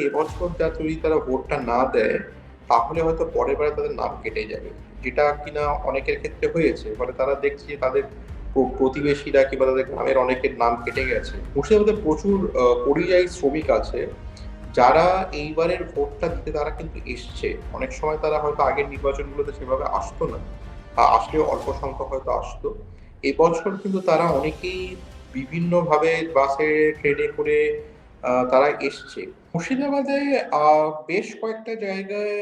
এবছর যদি তারা ভোটটা না দেয় তাহলে হয়তো পরের বারে তাদের নাম কেটে যাবে, যেটা কিনা অনেকের ক্ষেত্রে হয়েছে। ফলে তারা দেখছে যে তাদের প্রতিবেশীরা কিংবা তাদের গ্রামের অনেকের নাম কেটে গেছে। মুর্শিদাবাদে প্রচুর পরিযায়ী শ্রমিক আছে যারা এইবারের ভোটটা দিতে তারা কিন্তু এসছে। অনেক সময় তারা হয়তো আগের নির্বাচনগুলোতে সেভাবে আসতো না, আসলেও অল্প সংখ্যক হয়তো আসতো। এবছর কিন্তু তারা অনেকেই বিভিন্নভাবে বাসে ট্রেনে করে তারা এসছে। মুর্শিদাবাদে বেশ কয়েকটা জায়গায়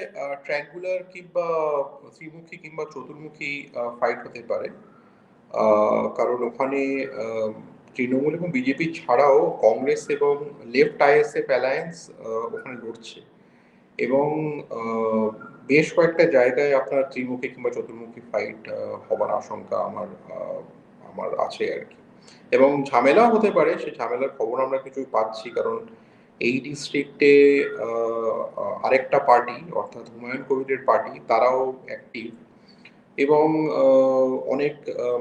ট্রায়াঙ্গুলার কিংবা ত্রিমুখী কিংবা চতুর্মুখী ফাইট হতে পারে। কারণ ওখানে তৃণমূল এবং বিজেপি ছাড়াও কংগ্রেস এবং লেফট আইএসএফ অ্যালায়েন্স ওখানে লড়ছে, এবং বেশ কয়েকটা জায়গায় আপনার ত্রিমুখী কিংবা চতুর্মুখী ফাইট হবার আশঙ্কা আমার আছে আর কি। এবং ঝামেলা হতে পারে, সেই ঝামেলার খবর আমরা কিছু পাচ্ছি, কারণ এই ডিস্ট্রিক্টে আরেকটা পার্টি অর্থাৎ হুমায়ুন কবিরের পার্টি তারাও অ্যাক্টিভ, এবং অনেক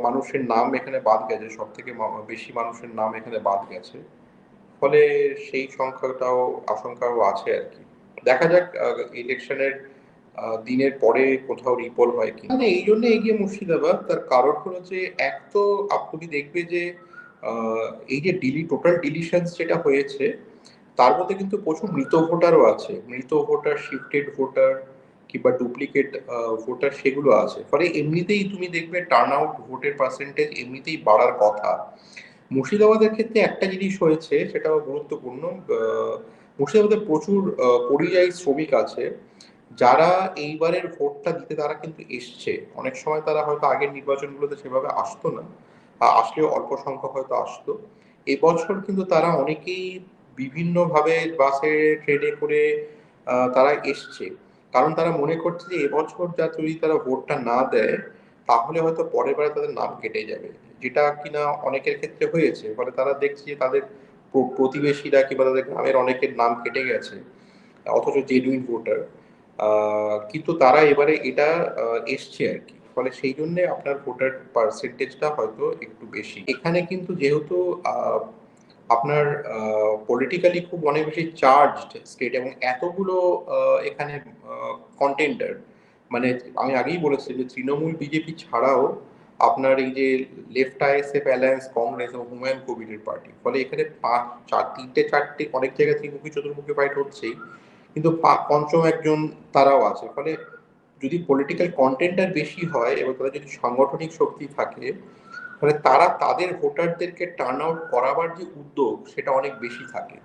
মানুষের নাম এখানে বাদ গেছে, সব থেকে বেশি মানুষের নাম এখানে বাদ গেছে। ফলে সেই আশঙ্কাও আছে আর কি। দেখা যাক ইলেকশনের দিনের পরে কোথাও রিপোল হয় কি। মানে এই জন্য এগিয়ে মুর্শিদাবাদ, তার কারণ হলো যে এক তো তুমি দেখবে যে এই যে টোটাল ডিলিশন যেটা হয়েছে তার মধ্যে কিন্তু প্রচুর মৃত ভোটারও আছে, মৃত ভোটার, শিফটেড ভোটার কিংবা ডুপ্লিকেট ভোটার সেগুলো আছে। ফলে এমনিতেই তুমি দেখবে টার্ন আউট ভোটের পার্সেন্টেজ এমনিতেই বাড়ার কথা। মুর্শিদাবাদের ক্ষেত্রে একটা জিনিস হয়েছে, সেটাও গুরুত্বপূর্ণ। মুর্শিদাবাদে প্রচুর পরিযায়ী শ্রমিক আছে যারা এইবারের ভোটটা দিতে তারা কিন্তু এসছে। অনেক সময় তারা হয়তো আগের নির্বাচনগুলোতে সেভাবে আসতো না, আসলেও অল্প সংখ্যক হয়তো আসতো। এবছর কিন্তু তারা অনেকেই বিভিন্নভাবে বাসে ট্রেনে করে তারা এসছে, কারণ তারা মনে করছে যে এবছর যদি তারা ভোটটা না দেয় তাহলে হয়তো পরের বারে তাদের নাম কেটে যাবে, যেটা কিনা অনেকের ক্ষেত্রে হয়েছে। ফলে তারা দেখছে যে তাদের প্রতিবেশীরা কিংবা তাদের গ্রামের অনেকের নাম কেটে গেছে, অথচ জেনুইন ভোটার, কিন্তু তারা এবারে এটা এসছে আর কি। ফলে সেই জন্য আপনার ভোটার পার্সেন্টেজটা হয়তো একটু বেশি এখানে। কিন্তু যেহেতু আপনার পলিটিক্যালি খুব অনেক বেশি চার্জড স্টেট এবং এতগুলো এখানে কন্টেন্ডার, মানে আমি আগেই বলেছি যে তৃণমূল বিজেপি ছাড়াও আপনার এই যে লেফট আইএসএফ অ্যালায়েন্স, কংগ্রেস এবং হুমায়ুন কবিরের পার্টি, ফলে এখানে তিনটে চারটে অনেক জায়গায় ত্রিমুখী চতুর্মুখী ফাইট হচ্ছেই, কিন্তু পঞ্চম একজন তারাও আছে। ফলে যদি পলিটিক্যাল কন্টেন্টার বেশি হয় এবং তাদের যদি সাংগঠনিক শক্তি থাকে, তাহলে তারা তাদের ভোটারদেরকে টার্ন আউট করাবার যে উদ্যোগ সেটা অনেক বেশি থাকে,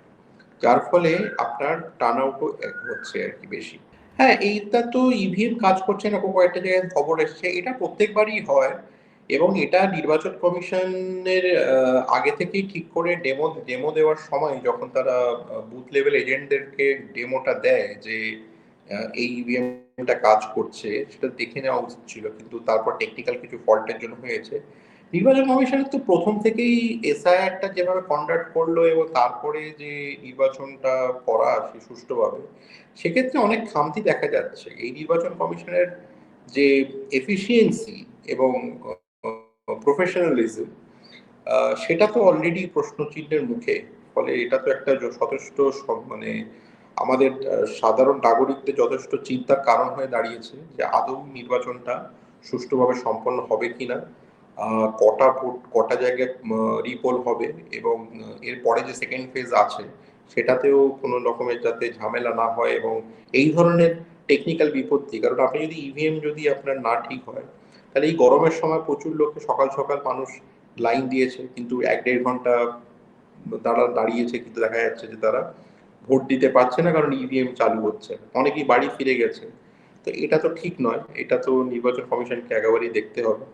যার ফলে আপনার টার্ন আউটও হচ্ছে আর কি বেশি। হ্যাঁ, এইটা তো ইভিএম কাজ করছে না, কয়েকটা জায়গায় খবর এসছে, এটা প্রত্যেকবারই হয়। এবং এটা নির্বাচন কমিশনের আগে থেকেই ঠিক করে ডেমো দেওয়ার সময় যখন তারা বুথ লেভেল এজেন্টদেরকে ডেমোটা দেয় যে এই ইভিএমটা কাজ করছে, সেটা দেখে নেওয়া উচিত ছিল, কিন্তু তারপর টেকনিক্যাল কিছু ফল্টের জন্য হয়েছে। নির্বাচন কমিশনের তো প্রথম থেকেই এসআইআরটা যেভাবে কন্ডাক্ট করলো এবং তারপরে যে নির্বাচনটা করা সে সুষ্ঠুভাবে, সেক্ষেত্রে অনেক খামতি দেখা যাচ্ছে। এই নির্বাচন কমিশনের যে এফিসিয়েন্সি এবং প্রফেশনালিজম, সেটা তো অলরেডি প্রশ্নচিহ্নের মুখে। ফলে এটা তো একটা যথেষ্ট মানে আমাদের সাধারণ নাগরিকদের যথেষ্ট চিন্তার কারণ হয়ে দাঁড়িয়েছে যে আদৌ নির্বাচনটা সুষ্ঠুভাবে সম্পন্ন হবে কিনা, কটা জায়গায় রিপোল হবে, এবং এরপরে যে সেকেন্ড ফেজ আছে সেটাতেও কোনো রকমের যাতে ঝামেলা না হয় এবং এই ধরনের টেকনিক্যাল বিপত্তি। কারণ আপনি যদি ইভিএম যদি আপনার না ঠিক হয়, তাহলে এই গরমের সময় প্রচুর লোককে সকাল সকাল মানুষ লাইন দিয়েছে, কিন্তু 1-1.5 ঘন্টা দাঁড়িয়েছে, কিন্তু দেখা যাচ্ছে যে তারা ভোট দিতে পারছে না, কারণ ইভিএম চালু হচ্ছে। অনেকেই বাড়ি ফিরে গেছে। তো এটা তো ঠিক নয়, এটা তো নির্বাচন কমিশনকে একেবারেই দেখতে হবে।